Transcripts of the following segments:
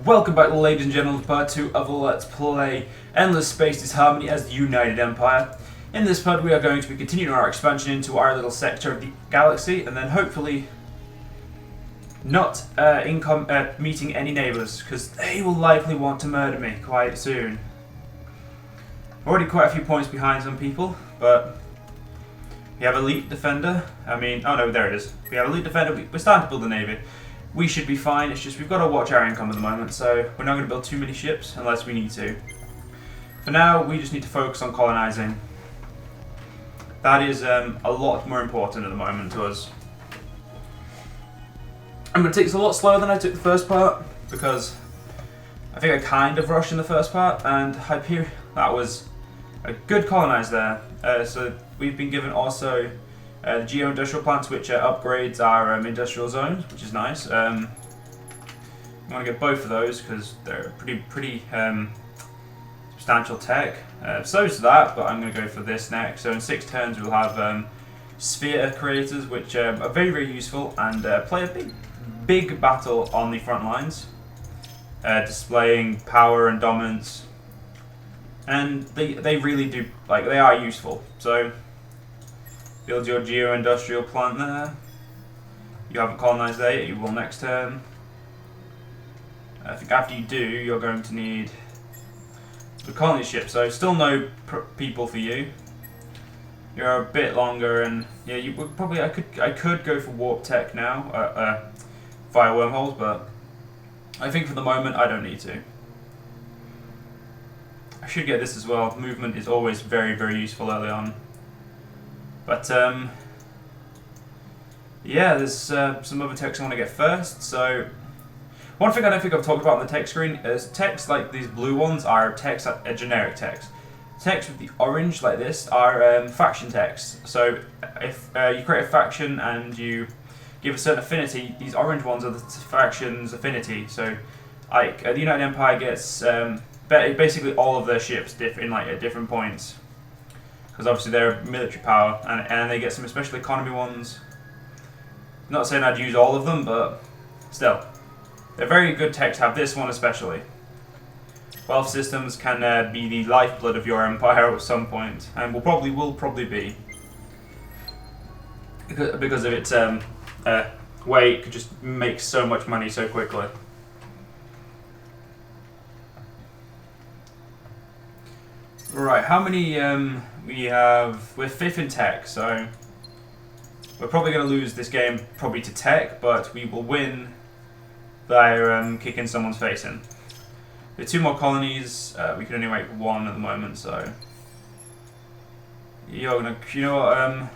Welcome back, ladies and gentlemen, to part 2 of Let's Play Endless Space Disharmony as the United Empire. In this part, we are going to be continuing our expansion into our little sector of the galaxy, and then hopefully not meeting any neighbours, because they will likely want to murder me quite soon. Already quite a few points behind some people, but we have Elite Defender. oh no, there it is. We have Elite Defender. We're starting to build a navy. We should be fine, it's just we've got to watch our income at the moment, so we're not going to build too many ships unless we need to. For now, we just need to focus on colonising. That is a lot more important at the moment to us. I'm going to take this a lot slower than I took the first part, because I think I kind of rushed in the first part, and Hyperion, that was a good colonise there. So we've been given also the geo-industrial plants, which upgrades our industrial zones, which is nice. I want to get both of those because they're pretty substantial tech. So is that, but I'm going to go for this next. So in 6 turns we'll have sphere creators, which are very, very useful and play a big battle on the front lines, displaying power and dominance. And they really do, like, they are useful. So build your geo-industrial plant there. You haven't colonised there yet, you will next turn. I think after you do, you're going to need the colony ship, so still no people for you. You're a bit longer, and yeah, you would probably, I could go for warp tech now, via wormholes, but I think for the moment I don't need to. I should get this as well. Movement is always very, very useful early on. But yeah, there's some other text I want to get first. So one thing I don't think I've talked about on the text screen is text like these blue ones are text, a generic text. Text with the orange like this are faction text. So if you create a faction and you give a certain affinity, these orange ones are the faction's affinity. So like the United Empire gets basically all of their ships at different points. Because obviously they're military power, and they get some especially economy ones. Not saying I'd use all of them, but still. They're very good tech to have, this one especially. Wealth systems can be the lifeblood of your empire at some point, and will probably be. Because of its way it could just make so much money so quickly. Right, how many we have? We're 5th in tech, so we're probably going to lose this game probably to tech, but we will win by kicking someone's face in. With 2 more colonies, we can only make 1 at the moment, so you're gonna, you know what,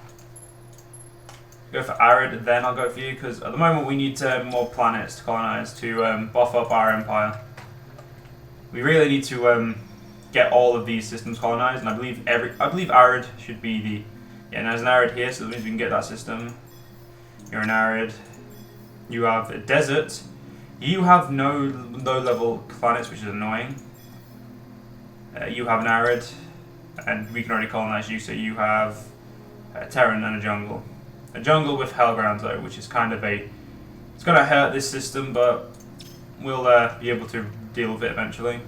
go for arid, then I'll go for you, because at the moment we need more planets to colonize to buff up our empire. We really need to get all of these systems colonized, and I believe arid should be the, yeah, and there's an arid here, so that means we can get that system. You're an arid. You have a desert. You have no low-level planets, which is annoying. You have an arid, and we can already colonize you, so you have a Terran and a jungle. A jungle with Hellgrounds, though, which is kind of it's going to hurt this system, but we'll be able to deal with it eventually.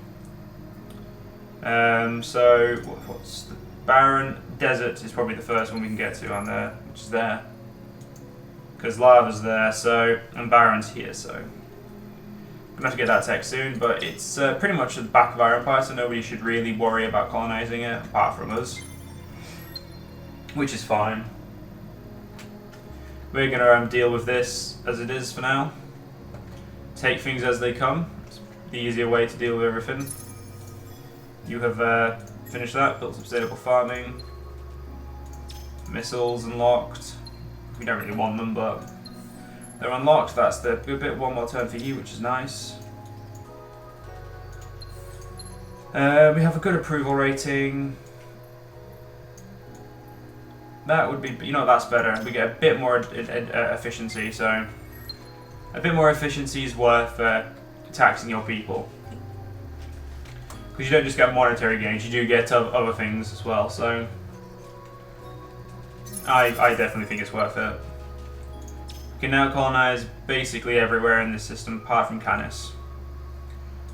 So what's the barren desert is probably the first one we can get to on there, which is there, because lava's there, so, and barren's here, so I'm gonna have to get that tech soon. But it's pretty much at the back of our empire, so nobody should really worry about colonizing it apart from us, which is fine. We're gonna deal with this as it is for now. Take things as they come. It's the easier way to deal with everything. You have finished that, built some sustainable farming. Missiles unlocked. We don't really want them, but they're unlocked. That's the good bit. 1 more turn for you, which is nice. We have a good approval rating. That would be, you know, that's better. We get a bit more efficiency, so a bit more efficiency is worth taxing your people. Because you don't just get monetary gains, you do get other things as well, so I definitely think it's worth it. We can now colonize basically everywhere in this system apart from Canis.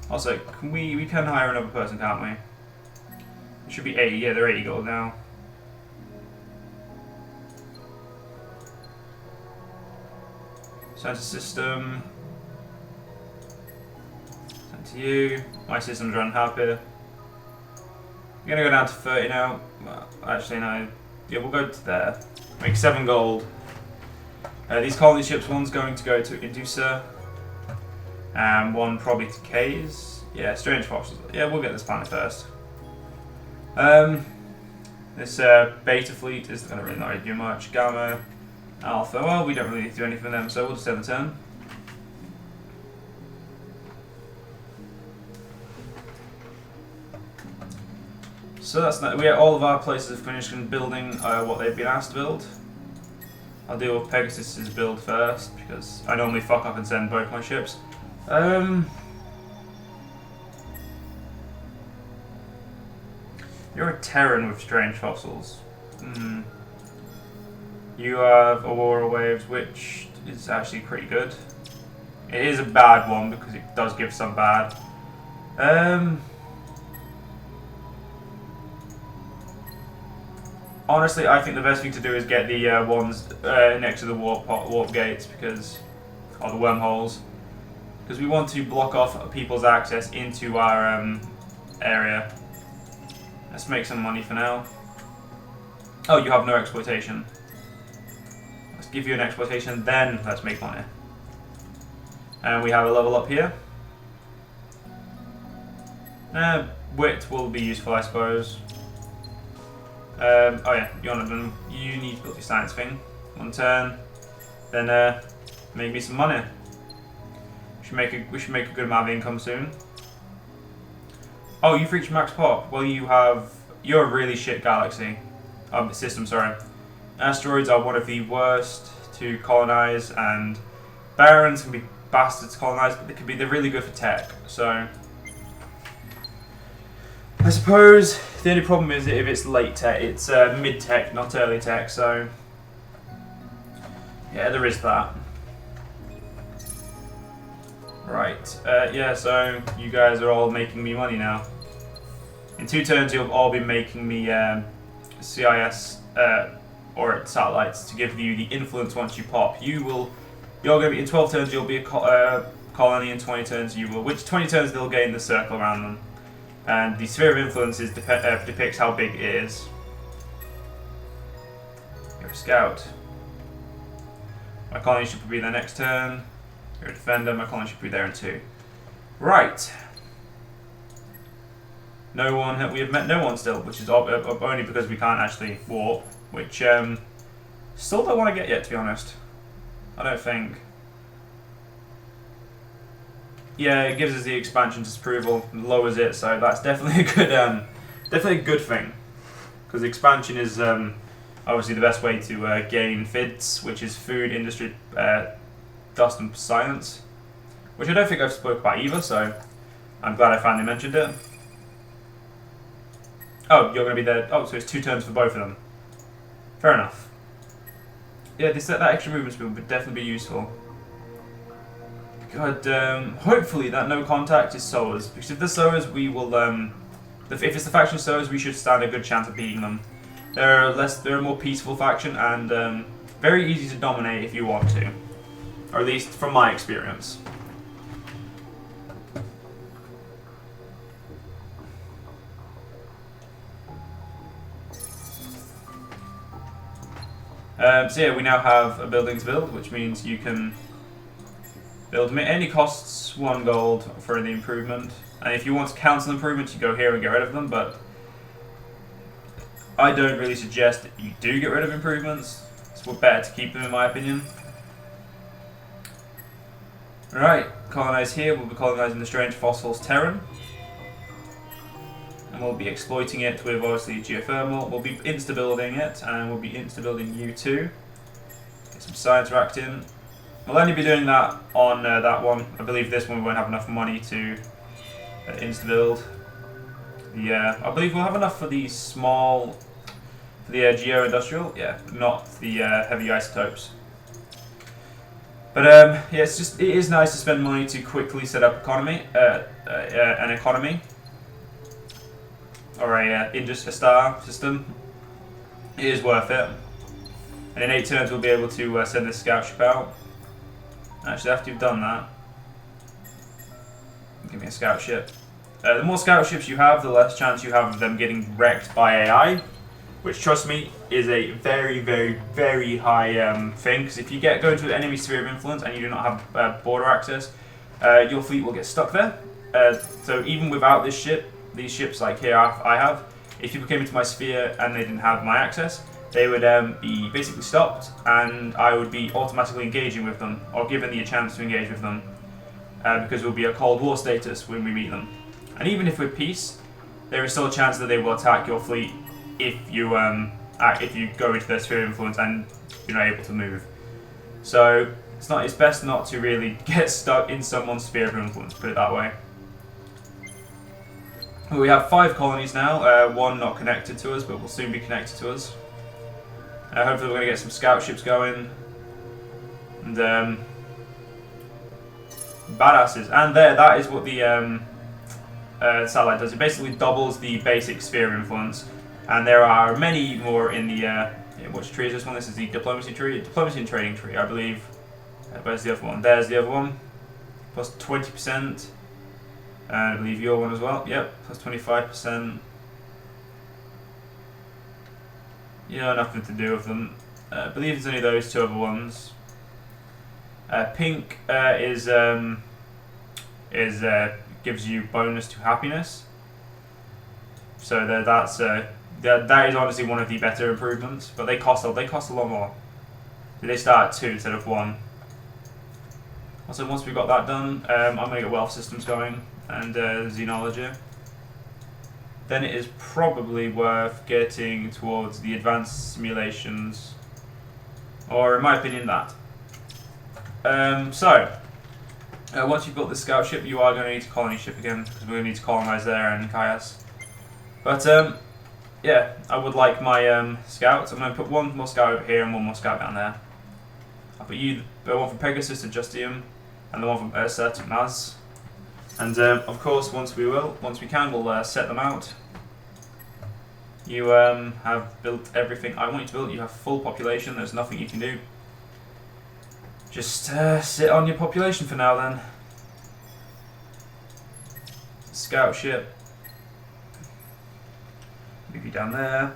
Also, can we can hire another person, can't we? It should be 80. Yeah, they're 80 gold now. Sensor system. Send to you. My system's running happy. We're gonna go down to 30 now. Well, actually, no. Yeah, we'll go to there. Make 7 gold. These colony ships, one's going to go to Inducer, and one probably to K's. Yeah, Strange Fossils. Yeah, we'll get this planet first. This beta fleet isn't going to really not do much. Gamma, Alpha. Well, we don't really need to do anything for them, so we'll just end the turn. So that's not, all of our places have finished in building what they've been asked to build. I'll deal with Pegasus's build first because I normally fuck up and send both my ships. You're a Terran with strange fossils. You have Aurora Waves, which is actually pretty good. It is a bad one because it does give some bad. Honestly, I think the best thing to do is get the ones next to the warp gates because, or the wormholes, because we want to block off people's access into our area. Let's make some money for now. Oh, you have no exploitation. Let's give you an exploitation, then let's make money. And we have a level up here. Wit will be useful, I suppose. Oh yeah, you need to build your science thing. One turn, then make me some money. We should make a good amount of income soon. Oh, you've reached max pop. Well, you're a really shit galaxy, system. Sorry, asteroids are one of the worst to colonize, and barons can be bastards to colonize, but they're really good for tech. So. I suppose the only problem is if it's late tech, it's mid tech, not early tech, so yeah, there is that. Right, yeah, so you guys are all making me money now. In 2 turns, you'll all be making me CIS or satellites to give you the influence once you pop. You're going to be in 12 turns. You'll be a colony. In 20 turns, you will. Which 20 turns they'll gain the circle around them. And the sphere of influence depicts how big it is. You're a scout. My colony should be there next turn. You're a defender. My colony should be there in 2. Right. No one. We have met no one still, which is only because we can't actually warp. Which still don't want to get yet, to be honest. I don't think. Yeah, it gives us the expansion disapproval, lowers it, so that's definitely a good thing. Because expansion is obviously the best way to gain FIDS, which is food, industry, dust, and science, which I don't think I've spoke about either. So I'm glad I finally mentioned it. Oh, you're going to be there. Oh, so it's 2 turns for both of them. Fair enough. Yeah, that extra movement speed would definitely be useful. God, hopefully that no contact is Soas, because if the Soas, we will, if it's the faction Soas, we should stand a good chance of beating them. They're a more peaceful faction, and very easy to dominate if you want to. Or at least from my experience. So yeah, we now have a building to build, which means you can build them. It only costs 1 gold for the improvement, and if you want to cancel improvements, you go here and get rid of them, but I don't really suggest that you do get rid of improvements. It's better to keep them, in my opinion. Alright, colonize here. We'll be colonizing the Strange Fossils Terran. And we'll be exploiting it with, obviously, geothermal. We'll be insta-building it, and we'll be insta-building you too. Get some science racked in. We'll only be doing that on that one. I believe this one we won't have enough money to insta-build. I believe we'll have enough for the small, for the geo-industrial. Yeah, not the heavy isotopes. But yeah, it is nice to spend money to quickly set up an economy, or a star system. It is worth it. And in 8 turns we'll be able to send this scout ship out. Actually, after you've done that, give me a scout ship. The more scout ships you have, the less chance you have of them getting wrecked by AI. Which, trust me, is a very, very, very high thing. Because if you go into an enemy sphere of influence and you do not have border access, your fleet will get stuck there. So even without this ship, these ships like here I have, if people came into my sphere and they didn't have my access, they would be basically stopped, and I would be automatically engaging with them, or given the chance to engage with them, because it will be a Cold War status when we meet them. And even if we're peace, there is still a chance that they will attack your fleet if you go into their sphere of influence and you're not able to move. So it's best not to really get stuck in someone's sphere of influence, put it that way. We have 5 colonies now, 1 not connected to us, but will soon be connected to us. Hopefully we're going to get some scout ships going. And badasses. And that is what the satellite does. It basically doubles the basic sphere of influence. And there are many more in the... which tree is this one? This is the diplomacy tree. Diplomacy and trading tree, I believe. Where's the other one? There's the other one. Plus 20%. And I believe your one as well. Yep, plus 25%. Nothing to do with them. I believe it's only those 2 other ones. Pink gives you bonus to happiness. So that is honestly one of the better improvements. But they cost a lot more. So they start at 2 instead of 1. Also, once we've got that done, I'm going to get wealth systems going and xenology. Then it is probably worth getting towards the advanced simulations, or in my opinion that. Once you've built the scout ship, you are going to need a colony ship again, because we're going to need to colonize there and Kaias. But yeah, I would like my scouts. I'm going to put 1 more scout over here and 1 more scout down there. I'll put one from Pegasus to Justium, and the one from Ursa to Maz. And of course, once we can, we'll set them out. You have built everything I want you to build. You have full population. There's nothing you can do. Just sit on your population for now, then. Scout ship. Move you down there.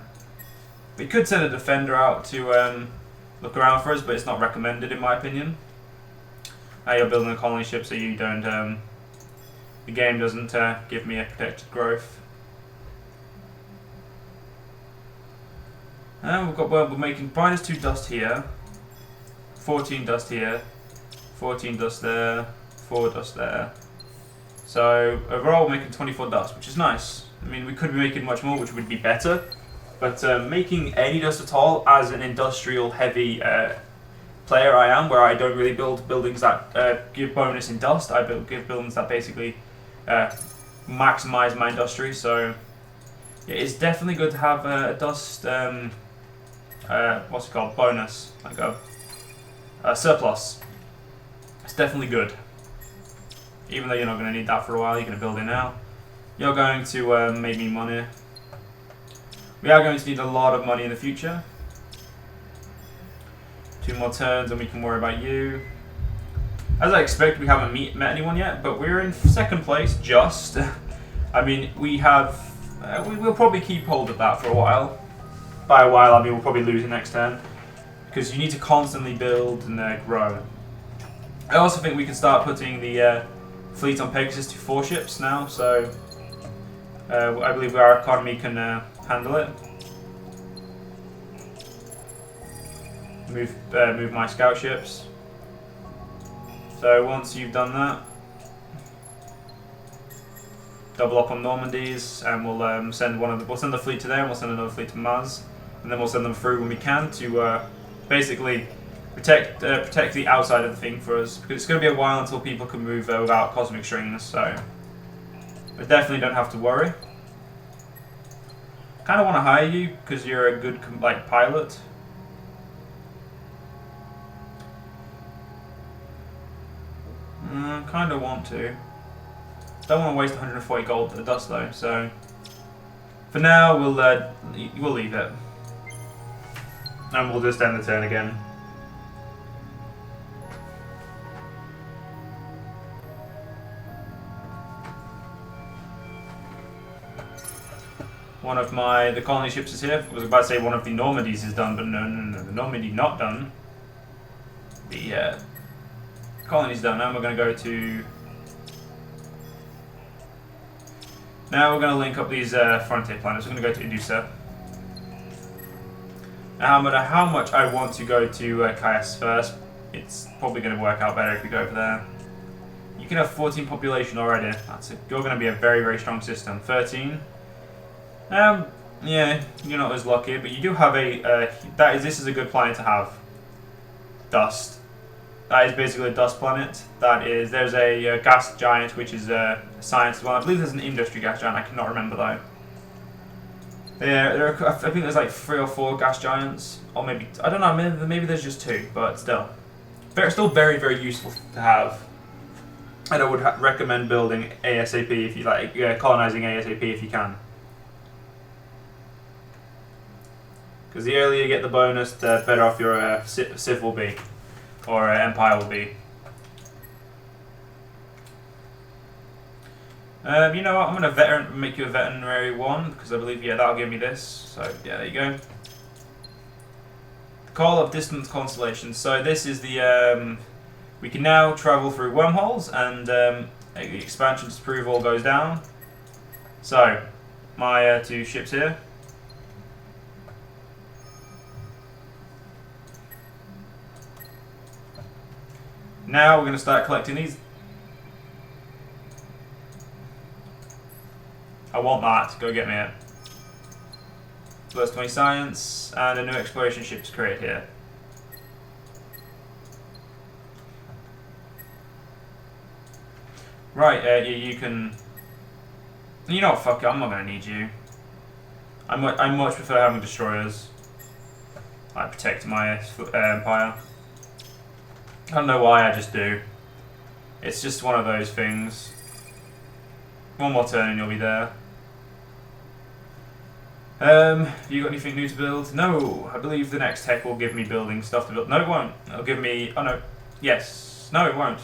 We could send a defender out to look around for us, but it's not recommended in my opinion. You're building a colony ship, so you don't. The game doesn't give me a protected growth. And we're making -2 dust here, 14 dust here, 14 dust there, 4 dust there. So overall we're making 24 dust, which is nice. I mean, we could be making much more, which would be better. But making any dust at all, as an industrial heavy player I am, where I don't really build buildings that give bonus in dust, I give buildings that basically maximize my industry. So yeah, it's definitely good to have a dust what's it called, bonus, like a surplus. It's definitely good, even though you're not going to need that for a while. You're going to build it now. You're going to make me money. We are going to need a lot of money in the future. 2 more turns and we can worry about you. As I expect, we haven't met anyone yet, but we're in 2nd place, just. I mean, we'll probably keep hold of that for a while. By a while, I mean we'll probably lose the next turn, because you need to constantly build and grow. I also think we can start putting the fleet on Pegasus to 4 ships now, so I believe our economy can handle it. Move my scout ships. So once you've done that, double up on Normandies, and we'll send the fleet to there, and we'll send another fleet to Maz, and then we'll send them through when we can to basically protect the outside of the thing for us, because it's going to be a while until people can move without cosmic strings. So we definitely don't have to worry. Kind of want to hire you because you're a good pilot. Kind of want to. Don't want to waste 140 gold at the dust though, so for now we'll leave it. And we'll just end the turn again. One of the colony ships is here. I was about to say one of the Normandies is done, but no, the Normandy not done. The colony's done. Now we're going to go to... Now we're going to link up these frontier planets. We're going to go to Indusa. Now, no matter how much I want to go to Kaias first, it's probably going to work out better if we go over there. You can have 14 population already. You're going to be a very, very strong system. 13. Yeah, you're not as lucky, but you do have a. This is a good planet to have. Dust. That is basically a dust planet. There's a gas giant, which is a science as well. I believe there's an industry gas giant. I cannot remember though. I think there's like 3 or 4 gas giants, or maybe I don't know. Maybe there's just 2, but still, still very, very useful to have. And I would recommend building ASAP if you like, colonizing ASAP if you can. Because the earlier you get the bonus, the better off your Civ will be, or Empire will be. You know what? I'm gonna make you a veterinary 1 because I believe that'll give me this. So yeah, there you go. Call of distant constellations. So this is the we can now travel through wormholes, and the expansion disapproval goes down. So my 2 ships here. Now we're going to start collecting these. I want that. Go get me it. Plus 20 science, and a new exploration ship to create here. Right, you can... You know what, fuck it, I'm not going to need you. I much prefer having destroyers. I protect my empire. I don't know why, I just do. It's just one of those things. One more turn and you'll be there. Have you got anything new to build? No, I believe the next tech will give me building stuff to build. No, it won't. It'll give me... Oh no. Yes. No, it won't.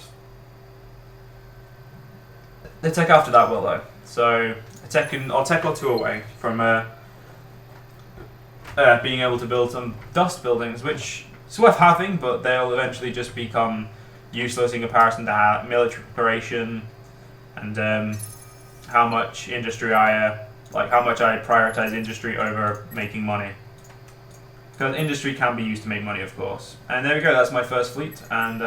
The tech after that will though. So, I'll tech or 2 away from being able to build some dust buildings, which... It's worth having, but they'll eventually just become useless in comparison to military preparation and how much industry how much I prioritize industry over making money. Because industry can be used to make money, of course. And there we go. That's my first fleet. And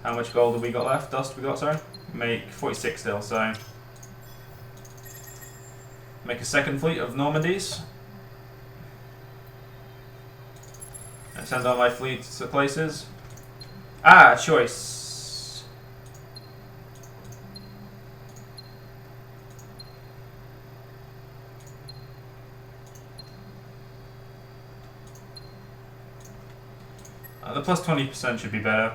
how much gold have we got left? Dust we got, sorry. Make 46 still. So make a second fleet of Normandies. Send all my fleets to places. Choice. The plus 20% should be better.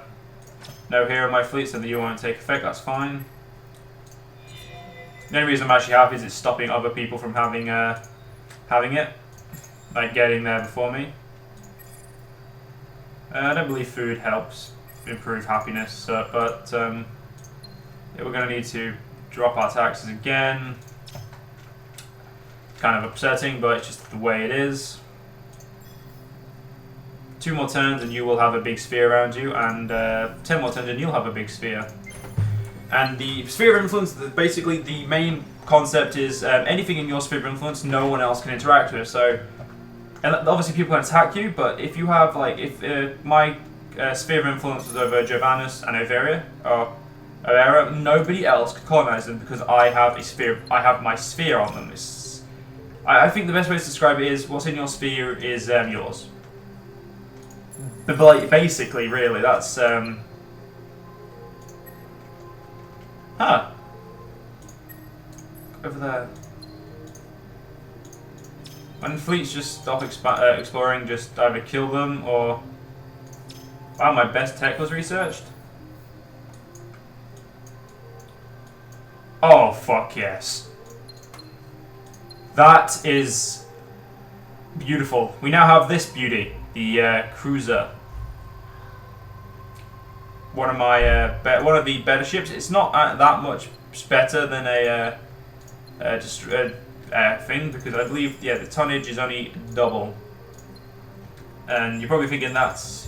No, here are my fleets, so that you won't take effect. That's fine. The only reason I'm actually happy is it's stopping other people from having it, like getting there before me. I don't believe food helps improve happiness, but yeah, we're going to need to drop our taxes again. It's kind of upsetting, but it's just the way it is. 2 more turns and you will have a big sphere around you, and 10 more turns and you'll have a big sphere. And the sphere of influence, basically the main concept is anything in your sphere of influence no one else can interact with. So. And obviously people can attack you, but if you have, like, if my sphere of influence was over Giovannis and Overa, nobody else could colonize them because I have a sphere. I have my sphere on them. I think the best way to describe it is what's in your sphere is yours. But basically, really, that's over there. When fleets just stop exploring, just either kill them or... Wow, my best tech was researched. Oh, fuck yes. That is beautiful. We now have this beauty, the cruiser. One of the better ships. It's not that much better than a thing, because I believe the tonnage is only double. And you're probably thinking that's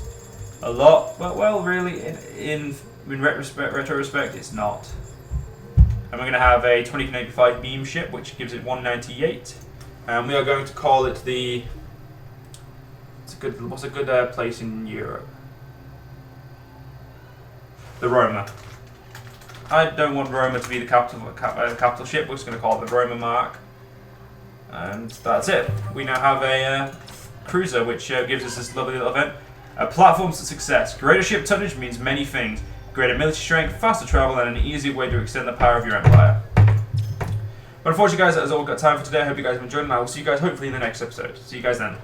a lot, but well, really, in retrospect, it's not. And we're going to have a 2085 beam ship, which gives it 198, and we are going to call it the. What's a good place in Europe? The Roma. I don't want Roma to be the capital ship. We're just going to call it the Roma Mark, and that's it. We now have a cruiser, which gives us this lovely little event. Platforms to success. Greater ship tonnage means many things. Greater military strength, faster travel, and an easier way to extend the power of your empire. But unfortunately, guys, that is all we've got time for today. I hope you guys have enjoyed, and I will see you guys hopefully in the next episode. See you guys then.